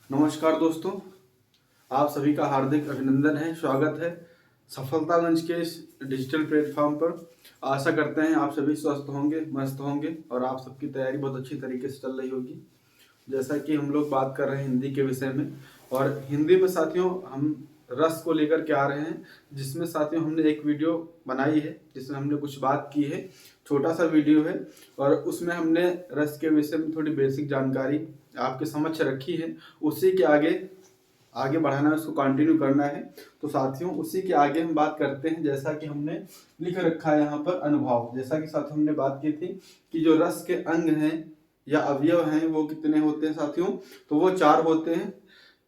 नमस्कार दोस्तों, आप सभी का हार्दिक अभिनंदन है, स्वागत है सफलतागंज के इस डिजिटल प्लेटफॉर्म पर। आशा करते हैं आप सभी स्वस्थ होंगे, मस्त होंगे और आप सबकी तैयारी बहुत अच्छी तरीके से चल रही होगी। जैसा कि हम लोग बात कर रहे हैं हिंदी के विषय में, और हिंदी में साथियों हम रस को लेकर के आ रहे हैं, जिसमें साथियों हमने एक वीडियो बनाई है जिसमें हमने कुछ बात की है। छोटा सा वीडियो है और उसमें हमने रस के विषय में थोड़ी बेसिक जानकारी आपके समक्ष रखी है। उसी के आगे आगे बढ़ाना है, उसको कंटिन्यू करना है। तो साथियों उसी के आगे हम बात करते हैं। जैसा कि हमने लिख रखा है यहाँ पर अनुभव, जैसा कि साथियों हमने बात की थी कि जो रस के अंग हैं या अवयव हैं वो कितने होते हैं साथियों, तो वो 4 होते हैं।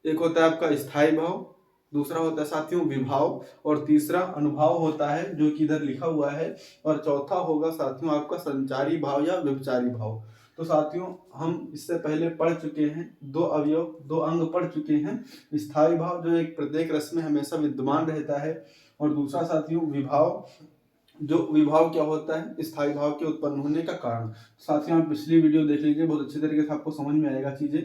एक होता है आपका स्थायी भाव, दूसरा होता है साथियों विभाव, और तीसरा अनुभव होता है जो कि इधर लिखा हुआ है, और चौथा होगा साथियों आपका संचारी भाव या व्यभिचारी भाव। तो साथियों हम इससे पहले पढ़ चुके हैं, 2 अवयव 2 अंग पढ़ चुके हैं। स्थायी भाव जो एक प्रत्येक रस में हमेशा विद्यमान रहता है, और दूसरा साथियों विभाव, जो विभाव क्या होता है स्थायी भाव के उत्पन्न होने का कारण। साथियों आप पिछली वीडियो देख लीजिए, बहुत अच्छे तरीके से आपको समझ में आएगा चीजें।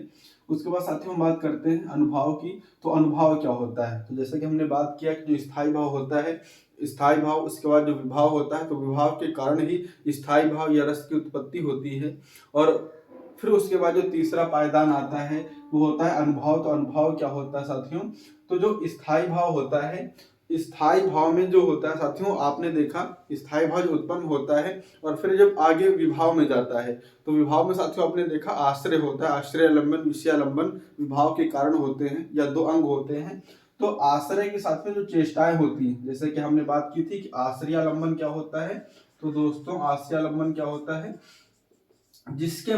उसके बाद साथियों हम बात करते हैं अनुभव की। तो अनुभव क्या होता है, तो जैसे कि हमने बात किया कि जो स्थायी भाव होता है, स्थायी भाव, उसके बाद जो विभाव होता है, तो विभाव के कारण ही स्थायी भाव या रस की उत्पत्ति होती है। और फिर उसके बाद जो तीसरा पायदान आता है वो होता है अनुभव। तो अनुभव क्या होता है साथियों, तो जो स्थायी भाव होता है, स्थायी भाव में जो होता है साथियों, आपने देखा स्थायी भाव जो उत्पन्न होता है और फिर जब आगे विभाव में जाता है, तो विभाव में साथियों आपने देखा आश्रय होता है। आश्रय लंबन विषयालंबन विभाव के कारण होते हैं या 2 अंग होते हैं। तो आश्रय के साथ में जो चेष्टाएं होती हैं, जैसे कि हमने बात की थी कि आश्रयालंबन क्या होता है, तो दोस्तों आश्रयालंबन क्या होता है, जिसके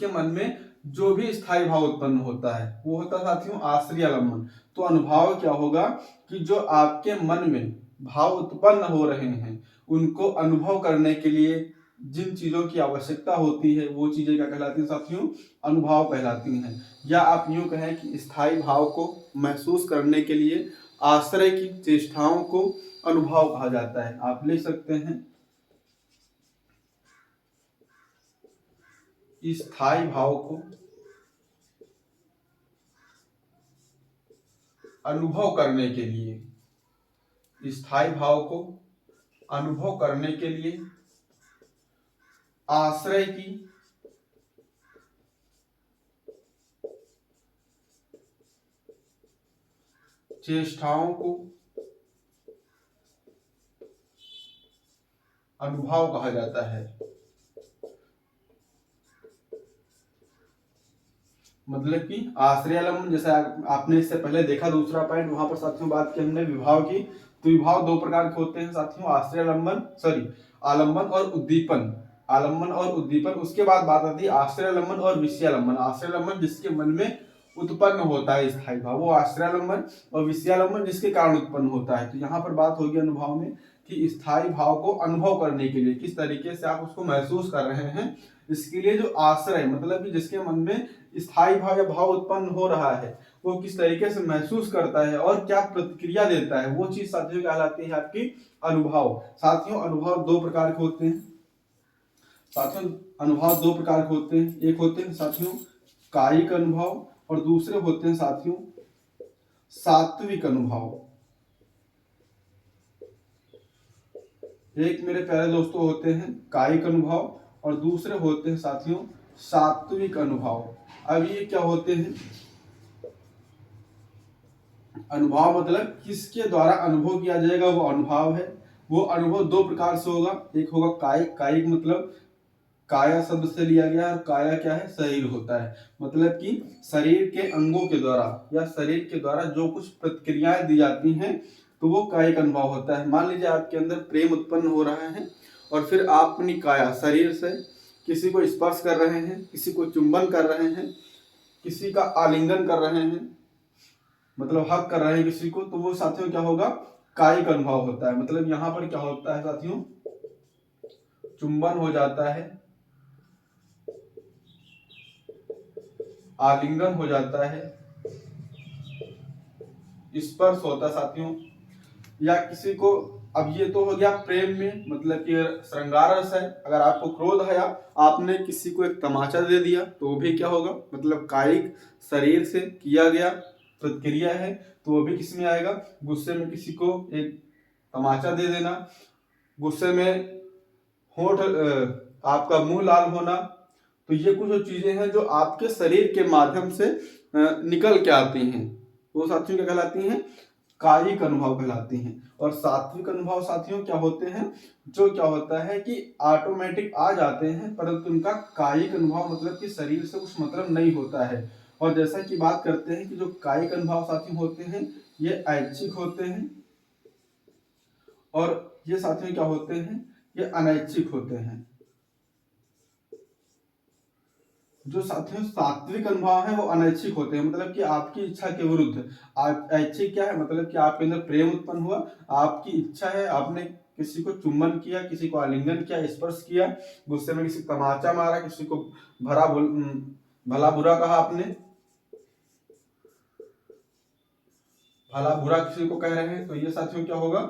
मन में जो भी स्थायी भाव उत्पन्न होता है वो होता है साथियों आश्रयालंबन। तो अनुभव क्या होगा कि जो आपके मन में भाव उत्पन्न हो रहे हैं उनको अनुभव करने के लिए जिन चीजों की आवश्यकता होती है वो चीजें क्या कहलाती हैं साथियों, अनुभव कहलाती हैं। या आप यूं कहें कि स्थायी भाव को महसूस करने के लिए आश्रय की चेष्टाओं को अनुभव कहा जाता है। आप लिख सकते हैं स्थायी भाव को अनुभव करने के लिए, स्थायी भाव को अनुभव करने के लिए आश्रय की चेष्टाओं को अनुभव कहा जाता है। मतलब कि आश्रयालंबन, जैसे आपने इससे पहले देखा दूसरा पॉइंट, वहां पर साथियों बात की हमने विभाव की। तो विभाव 2 प्रकार के होते हैं साथियों, आश्रयालंबन आलंबन और उद्दीपन। आलंबन और उद्दीपन। उसके बाद बात आती है आश्रयालंबन और विषयालंबन। आश्रयालंबन जिसके मन में उत्पन्न होता है स्थायी भाव वो आश्रयालंबन, और विषयालंबन जिसके कारण उत्पन्न होता है। तो यहाँ पर बात होगी अनुभव में कि स्थायी भाव को अनुभव करने के लिए किस तरीके से आप उसको महसूस कर रहे हैं, इसके लिए जो आश्रय मतलब कि जिसके मन में स्थायी भाव या भाव उत्पन्न हो रहा है वो किस तरीके से महसूस करता है और क्या प्रतिक्रिया देता है, वो चीज साथियों कहलाती है आपकी अनुभव। साथियों अनुभव 2 प्रकार के होते हैं। साथियों अनुभव 2 प्रकार के होते हैं, एक होते हैं साथियों कायिक अनुभव और दूसरे होते हैं साथियों सात्विक अनुभव। एक मेरे प्यारे दोस्तों होते हैं कायिक अनुभव और दूसरे होते हैं साथियों सात्विक अनुभव। अब ये क्या होते हैं, अनुभव मतलब किसके द्वारा अनुभव किया जाएगा वो अनुभव है। वो अनुभव 2 प्रकार से होगा, एक होगा कायिक। कायिक मतलब काया शब्द से लिया गया है, काया क्या है, शरीर होता है। मतलब कि शरीर के अंगों के द्वारा या शरीर के द्वारा जो कुछ प्रतिक्रियाएं दी जाती हैं तो वो कायिक अनुभव होता है। मान लीजिए आपके अंदर प्रेम उत्पन्न हो रहा है और फिर आप अपनी काया शरीर से किसी को स्पर्श कर रहे हैं, किसी को चुंबन कर रहे हैं, किसी का आलिंगन कर रहे हैं, मतलब हक कर रहे हैं किसी को, तो वो साथियों क्या होगा, कायिक अनुभव होता है। मतलब यहाँ पर क्या होता है साथियों, चुंबन हो जाता है, आलिंगन हो जाता है, स्पर्श होता है साथियों, या किसी को अब ये तो हो गया प्रेम में, मतलब कि श्रृंगार रस है। अगर आपको क्रोध आया, आपने किसी को एक तमाचा दे दिया, तो वो भी क्या होगा, मतलब कायिक शरीर से किया गया प्रतिक्रिया है, तो वो भी किस में आएगा, गुस्से में किसी को एक तमाचा दे देना, गुस्से में होठ आपका मुंह लाल होना, तो ये कुछ चीजें हैं जो आपके शरीर के माध्यम से निकल के आती हैं, वो साथियों क्या कहलाती हैं, कायिक अनुभव कहलाती हैं। और सात्विक अनुभव साथियों क्या होते हैं, जो क्या होता है कि ऑटोमेटिक आ जाते हैं, परंतु उनका कायिक अनुभव मतलब कि शरीर से कुछ मतलब नहीं होता है। और जैसा कि बात करते हैं कि जो कायिक अनुभव साथियों होते हैं ये ऐच्छिक होते हैं, और ये साथियों क्या होते हैं, ये अनैच्छिक होते हैं। जो साथियों सात्विक अनुभव है वो अनैच्छिक होते हैं, मतलब कि आपकी इच्छा के विरुद्ध। ऐच्छिक क्या है, मतलब कि आपके अंदर प्रेम उत्पन्न हुआ, आपकी इच्छा है, आपने किसी को चुम्बन किया, किसी को आलिंगन किया, स्पर्श किया, गुस्से में किसी को तमाचा मारा, किसी को भला बुरा कहा, आपने भला बुरा किसी को कह रहे हैं, तो ये साथियों क्या होगा,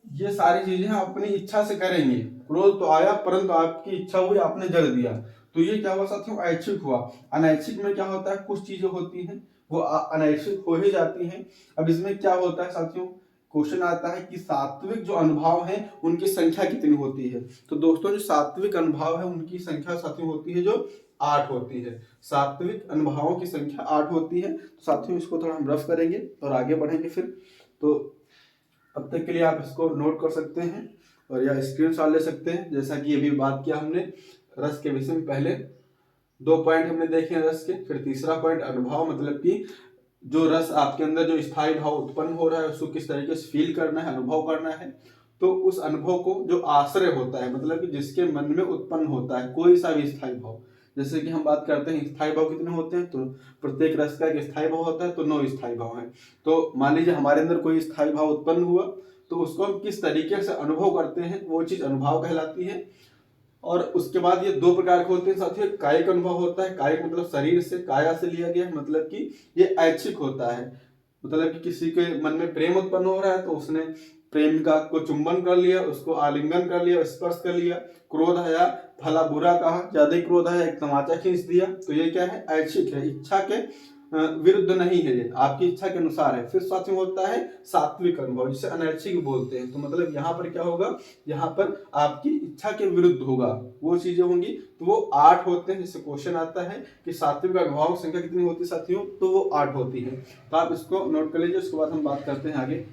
ये सारी चीजें आप अपनी इच्छा से करेंगे। क्रोध तो आया परंतु आपकी इच्छा हुई, आपने जल दिया, तो ये क्या हुआ साथियों, ऐच्छिक हुआ। अनैच्छिक में क्या होता है, कुछ चीजें होती हैं वो अनैच्छिक हो ही जाती हैं। अब इसमें क्या होता है साथियों, क्वेश्चन आता है कि सात्विक जो अनुभव है उनकी संख्या कितनी होती है। तो दोस्तों जो सात्विक अनुभव है उनकी संख्या साथियों होती है जो 8 होती है। सात्विक अनुभवों की संख्या 8 होती है। तो साथियों इसको थोड़ा हम रफ करेंगे और आगे बढ़ेंगे फिर। तो अब तक के लिए आप इसको नोट कर सकते हैं और या स्क्रीनशॉट ले सकते हैं। जैसा कि अभी बात किया हमने रस के विषय में, पहले 2 पॉइंट हमने देखे हैं रस के, फिर तीसरा पॉइंट अनुभव, मतलब कि जो रस आपके अंदर जो स्थायी भाव उत्पन्न हो रहा है उसको किस तरीके से फील करना है, अनुभव करना है। तो उस अनुभव को जो आश्रय होता है, मतलब कि जिसके मन में उत्पन्न होता है कोई सा भी स्थायी भाव, जैसे कि हम बात करते हैं स्थायी भाव कितने होते हैं, तो प्रत्येक रस का एक स्थायी भाव होता है, तो 9 स्थायी भाव है। तो मान लीजिए हमारे अंदर कोई स्थायी भाव उत्पन्न हुआ, तो उसको हम किस तरीके से अनुभव करते हैं वो चीज अनुभव कहलाती है। और उसके बाद ये 2 प्रकार के होते हैं साथियों, कायिक अनुभव होता है, कायिक मतलब शरीर से, काया से लिया गया, मतलब कि ये ऐच्छिक होता है, मतलब कि किसी के मन में प्रेम उत्पन्न हो रहा है तो उसने प्रेमिका को चुंबन कर लिया, उसको आलिंगन कर लिया, स्पर्श कर लिया, क्रोध आया, भला बुरा कहा, ज्यादा क्रोध आया, एक तमाचा खींच दिया, तो ये क्या है, ऐच्छिक है, इच्छा के विरुद्ध नहीं है, ये आपकी इच्छा के अनुसार है। फिर साथ में होता है सात्विक अनुभव, जिसे अनैच्छिक बोलते हैं। तो मतलब यहाँ पर क्या होगा, यहाँ पर आपकी इच्छा के विरुद्ध होगा, वो चीजें होंगी, तो वो 8 होते हैं। जैसे क्वेश्चन आता है कि सात्विक अनुभव संख्या कितनी होती है साथियों, तो वो 8 होती है। तो आप इसको नोट कर लीजिए, उसके बाद हम बात करते हैं आगे।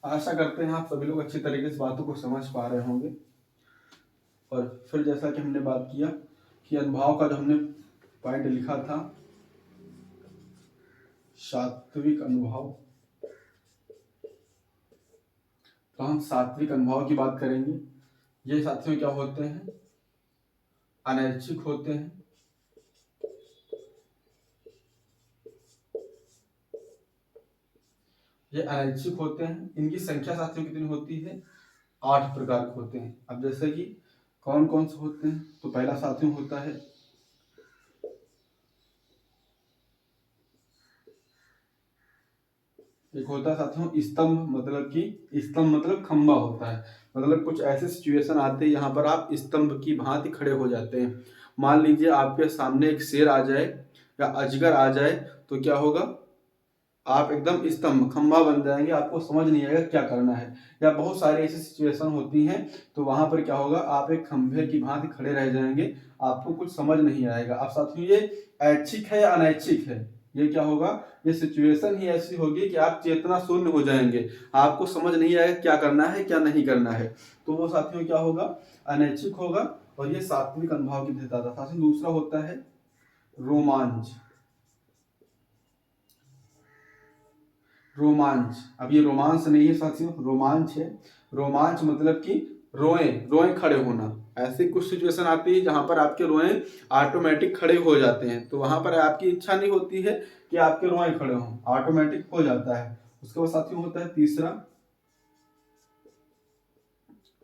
आशा करते हैं आप सभी लोग अच्छी तरीके से बातों को समझ पा रहे होंगे। और फिर जैसा कि हमने बात किया कि अनुभव का जो हमने पॉइंट लिखा था, सात्विक अनुभव, तो हम सात्विक अनुभव की बात करेंगे। ये साथियों क्या होते हैं, अनैच्छिक होते हैं। ये अनैच्छिक होते हैं, इनकी संख्या साथियों कितनी होती है, 8 प्रकार के होते हैं। अब जैसे कि कौन कौन से होते हैं, तो पहला साथियों होता है एक होता है साथियों स्तंभ, मतलब कि स्तंभ मतलब खंबा होता है। मतलब कुछ ऐसे सिचुएशन आते हैं यहाँ पर आप स्तंभ की भांति खड़े हो जाते हैं। मान लीजिए आपके सामने एक शेर आ जाए या अजगर आ जाए, तो क्या होगा, आप एकदम स्तंभ खंबा बन जाएंगे, आपको समझ नहीं आएगा क्या करना है। या बहुत सारी ऐसी सिचुएशन होती हैं, तो वहां पर क्या होगा, आप एक खंभे की भांति खड़े रह जाएंगे, आपको कुछ समझ नहीं आएगा। अब साथियों ये ऐच्छिक है या अनैच्छिक है, ये क्या होगा, ये सिचुएशन ही ऐसी होगी कि आप चेतना शून्य हो जाएंगे, आपको समझ नहीं आएगा क्या करना है क्या नहीं करना है। तो वो साथियों क्या होगा, अनैच्छिक होगा। और ये सात्विक अनुभव की देता था। साथियों दूसरा होता है रोमांच। रोमांच, अब ये रोमांस नहीं है साथियों, रोमांच है। रोमांच मतलब कि रोए रोए खड़े होना, ऐसी कुछ सिचुएशन आती है जहां पर आपके रोए ऑटोमेटिक खड़े हो जाते हैं, तो वहां पर आपकी इच्छा नहीं होती है कि आपके रोए खड़े हों, ऑटोमेटिक हो जाता है। उसके बाद साथियों होता है तीसरा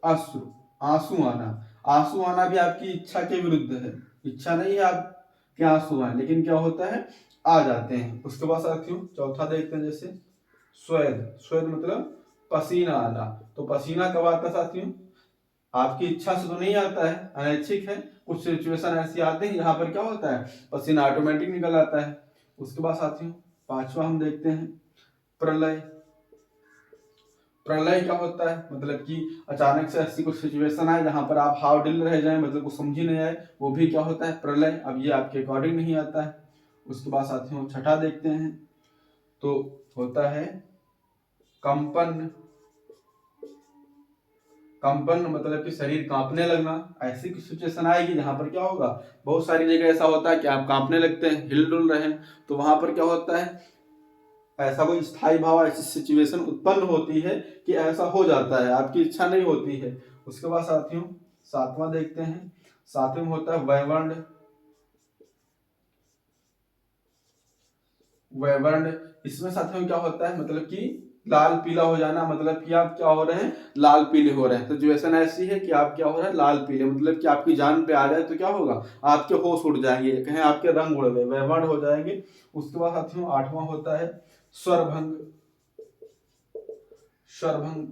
अश्रु, आंसू आना। आंसू आना भी आपकी इच्छा के विरुद्ध है, इच्छा नहीं है आप के आंसू आए, लेकिन क्या होता है आ जाते हैं। उसके बाद साथियों चौथा देखते हैं, जैसे स्वेद, स्वेद मतलब पसीना आना। तो पसीना कब आता है साथियों, आपकी इच्छा से तो नहीं आता है, अनैच्छिक है, कुछ सिचुएशन ऐसी आते हैं यहाँ पर क्या होता है पसीना ऑटोमेटिक निकल आता है। उसके बाद साथियों पांचवा हम देखते हैं प्रलय। प्रलय क्या होता है, मतलब कि अचानक से ऐसी कुछ सिचुएशन आए जहां पर आप हाव डिल रह जाए, मतलब कुछ समझ ही नहीं आए, वो भी क्या होता है प्रलय। अब ये आपके अकॉर्डिंग नहीं आता है। उसके बाद साथियों छठा देखते हैं, तो होता है कंपन। कंपन मतलब कि शरीर कांपने लगना। ऐसी कुछ सिचुएशन आएगी जहां पर क्या होगा, बहुत सारी जगह ऐसा होता है कि आप कांपने लगते हैं, हिल डुल रहे हैं, तो वहां पर क्या होता है ऐसा कोई स्थायी भाव, ऐसी सिचुएशन उत्पन्न होती है कि ऐसा हो जाता है, आपकी इच्छा नहीं होती है। उसके बाद साथियों सातवां देखते हैं, सातवें में होता है वैवर्ण। वैवर्ण इसमें साथियों क्या होता है, मतलब कि लाल पीला हो जाना, मतलब कि आप क्या हो रहे हैं लाल पीले हो रहे हैं। सिचुएशन ऐसी है कि आप क्या हो रहा है लाल पीले, मतलब कि आपकी जान पे आ जाए तो क्या होगा आपके होश उड़ जाएंगे, कहीं आपके रंग उड़ गए, वैवर्ण हो जाएंगे। उसके बाद साथियों आठवां होता है स्वरभंग। स्वरभंग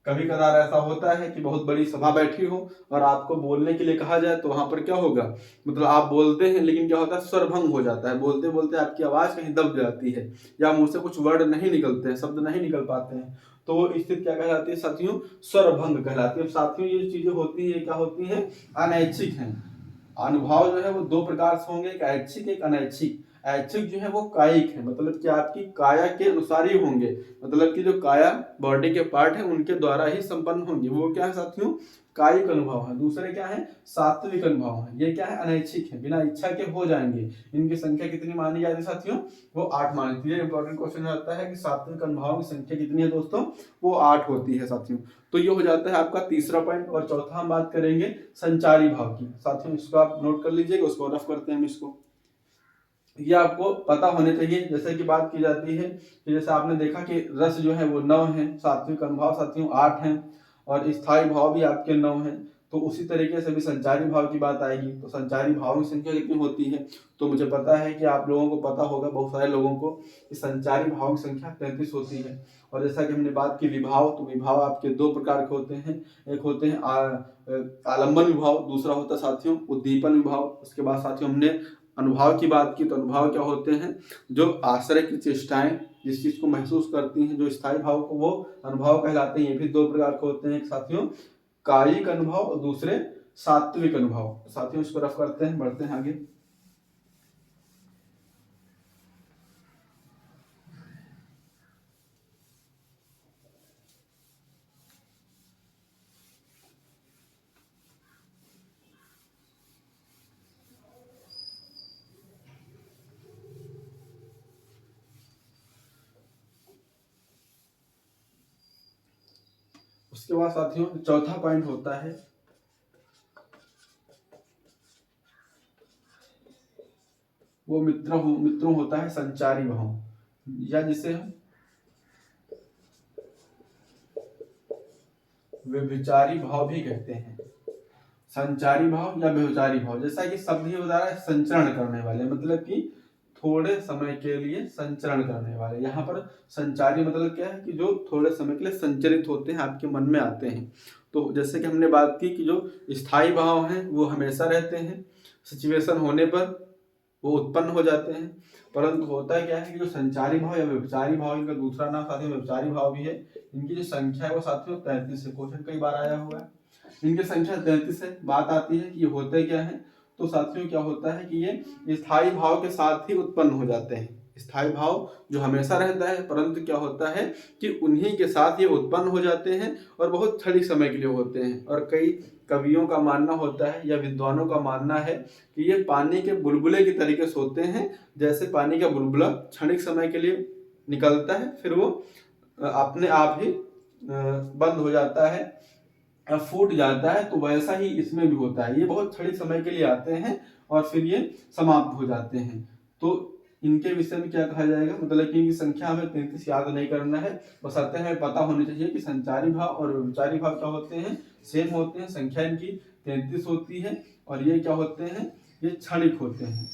कभी कदार ऐसा होता है कि बहुत बड़ी सभा बैठी हो और आपको बोलने के लिए कहा जाए, तो वहां पर क्या होगा, मतलब आप बोलते हैं लेकिन क्या होता है स्वरभंग हो जाता है, बोलते बोलते आपकी आवाज कहीं दब जाती है या मुंह से कुछ वर्ड नहीं निकलते हैं, शब्द नहीं निकल पाते हैं, तो वो स्थिति क्या कहलाती है साथियों स्वरभंग कहलाती है। साथियों ये चीजें होती है क्या होती है अनैच्छिक है। अनुभाव जो है वो दो प्रकार से होंगे, एक ऐच्छिक एक अनैच्छिक। ऐच्छिक जो है वो कायिक है, मतलब कि आपकी काया के अनुसार ही होंगे, मतलब कि जो काया बॉडी के पार्ट है उनके द्वारा ही संपन्न होंगे, वो क्या है साथियों कायिक अनुभव है। दूसरे क्या है सात्विक अनुभव है, ये क्या है अनैच्छिक है, बिना इच्छा के हो जाएंगे। इनकी संख्या कितनी मानी जाती है साथियों, वो 8 मानी जाती है। इंपॉर्टेंट क्वेश्चन आता है कि सात्विक अनुभव की संख्या कितनी है दोस्तों, वो 8 होती है साथियों। तो ये हो जाता है आपका तीसरा पॉइंट। और चौथा हम बात करेंगे संचारी भाव की। साथियों इसको आप नोट कर लीजिएगा, उसको रफ करते हैं हम इसको। ये आपको पता होने चाहिए, जैसे कि बात की जाती है कि जैसे आपने देखा कि रस जो है वो 9 है, सात्विक अनुभाव साथियों 8 हैं, और स्थायी भाव भी आपके 9 हैं। तो उसी तरीके से भी संचारी भाव की बात आएगी, तो संचारी भाव की संख्या कितनी होती है, तो मुझे पता है कि आप लोगों को पता होगा, बहुत सारे लोगों को, कि संचारी भाव की संख्या 33 होती है। और जैसा कि हमने बात की विभाव, तो विभाव आपके दो प्रकार के होते हैं, एक होते हैं आलंबन विभाव, दूसरा होता है साथियों उद्दीपन विभाव। उसके बाद साथियों हमने अनुभव की बात की, तो अनुभव क्या होते हैं जो आश्रय की चेष्टाएं जिस चीज को महसूस करती हैं, जो स्थायी भाव को वो अनुभव कहलाते हैं। ये भी दो प्रकार के होते हैं, एक साथियों कायिक अनुभव और दूसरे सात्विक अनुभव। साथियों इसको रफ करते हैं, बढ़ते हैं आगे। उसके बाद साथियों चौथा पॉइंट होता है वो मित्रों होता है संचारी भाव, या जिसे हम व्यभिचारी भाव भी कहते हैं। संचारी भाव या व्यभिचारी भाव, जैसा कि शब्द ही बता रहा है संचरण करने वाले, मतलब कि थोड़े समय के लिए संचरण करने वाले। यहाँ पर संचारी मतलब क्या है कि जो थोड़े समय के लिए संचरित होते हैं, आपके मन में आते हैं। तो जैसे कि हमने बात की कि जो स्थायी भाव हैं वो हमेशा रहते हैं, सिचुएशन होने पर वो उत्पन्न हो जाते हैं। परंतु होता है क्या है कि जो संचारी भाव या व्यभिचारी भाव, इनका दूसरा नाम साथियों व्यभिचारी भाव भी है। इनकी जो संख्या है वो साथियों 33 है, क्वेश्चन कई बार आया हुआ है। इनकी संख्या 33 है। बात आती है कि ये होते क्या है, तो साथियों क्या होता है कि ये स्थायी भाव के साथ ही उत्पन्न हो जाते हैं। स्थायी भाव जो हमेशा रहता है, परंतु क्या होता है कि उन्हीं के साथ ये उत्पन्न हो जाते हैं और बहुत क्षणिक समय के लिए होते हैं। और कई कवियों का मानना होता है या विद्वानों का मानना है कि ये पानी के बुलबुले के तरीके से होते हैं। जैसे पानी का बुलबुला क्षणिक समय के लिए निकलता है, फिर वो अपने आप ही बंद हो जाता है, फूट जाता है, तो वैसा ही इसमें भी होता है। ये बहुत क्षणिक समय के लिए आते हैं और फिर ये समाप्त हो जाते हैं। तो इनके विषय में क्या कहा जाएगा, मतलब कि इनकी संख्या हमें 33 याद नहीं करना है, बस आते हमें पता होनी चाहिए कि संचारी भाव और व्यभिचारी भाव क्या होते हैं, सेम होते हैं। संख्या इनकी 33 होती है और ये क्या होते हैं, ये क्षणिक होते हैं,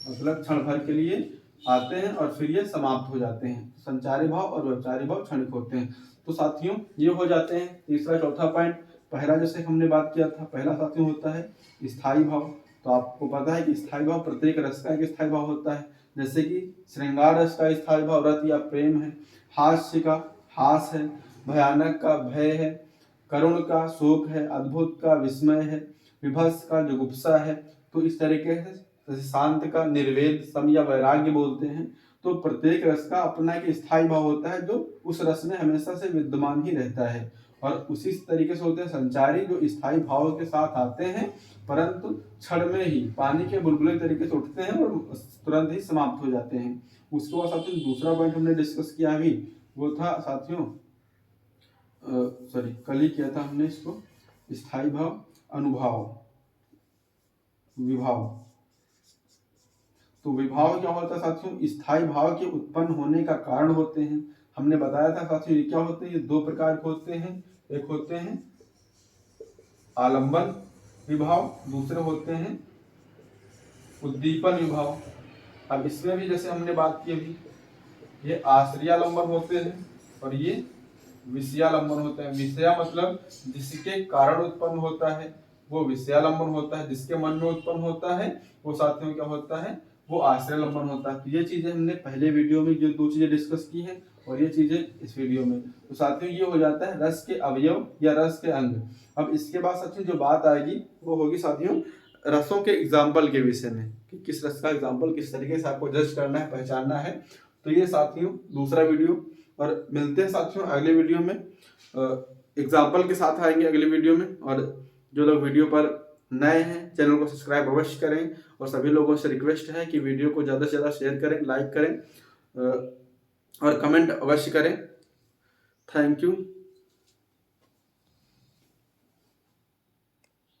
मतलब क्षण भर के लिए आते हैं और फिर ये समाप्त हो जाते हैं। संचारी भाव और व्यभिचारी भाव क्षणिक होते हैं। तो साथियों ये हो जाते हैं तीसरा चौथा पॉइंट। पहला जैसे हमने बात किया था, पहला साथियों होता है स्थायी भाव। तो आपको पता है कि स्थायी भाव प्रत्येक रस का एक स्थायी भाव होता है, जैसे कि श्रृंगार रस का स्थायी भाव रत या प्रेम है, हास्य का हास है, भयानक का भय है, करुण का शोक है, अद्भुत का विस्मय है, विभत्स का जुगुप्सा है। तो इस तरीके से जैसे शांत का निर्वेद, सम या वैराग्य बोलते हैं। तो प्रत्येक रस का अपना एक स्थायी भाव होता है जो उस रस में हमेशा से विद्यमान ही रहता है। और उसी तरीके से होते हैं संचारी, जो स्थायी भाव के साथ आते हैं परंतु क्षण में ही पानी के बुलबुले तरीके से उठते हैं और तुरंत ही समाप्त हो जाते हैं। उसके बाद साथियों दूसरा पॉइंट हमने डिस्कस किया अभी, वो था साथियों सॉरी कल ही किया था हमने इसको, स्थायी भाव, अनुभाव, विभाव। तो विभाव क्या होता है साथियों, स्थायी भाव के उत्पन्न होने का कारण होते हैं। हमने बताया था साथियों ये क्या होते हैं, ये दो प्रकार के होते हैं। एक होते हैं आलंबन विभाव, दूसरे होते हैं उद्दीपन विभाव। अब इसमें भी जैसे हमने बात की अभी, ये आश्रयालंबन होते हैं और ये विषयालंबन होता है। विषया मतलब जिसके कारण उत्पन्न होता है वो विषयालंबन होता है, जिसके मन में उत्पन्न होता है वो साथियों क्या होता है, वो आश्रयालंबन होता है। तो ये चीजें हमने पहले वीडियो में जो दो चीजें डिस्कस की हैं और ये चीजें इस वीडियो में। तो साथियों ये हो जाता है रस के अवयव या रस के अंग। अब इसके बाद साथियों जो बात आएगी वो होगी साथियों रसों के एग्जाम्पल के विषय में, कि किस रस का एग्जाम्पल किस तरीके से आपको जज करना है, पहचानना है। तो ये साथियों दूसरा वीडियो, और मिलते हैं साथियों अगले वीडियो में। एग्जाम्पल के साथ आएंगे अगले वीडियो में। और जो लोग वीडियो पर नए हैं चैनल को सब्सक्राइब अवश्य करें, और सभी लोगों से रिक्वेस्ट है कि वीडियो को ज़्यादा से ज़्यादा शेयर करें, लाइक करें और कमेंट अवश्य करें। Thank you.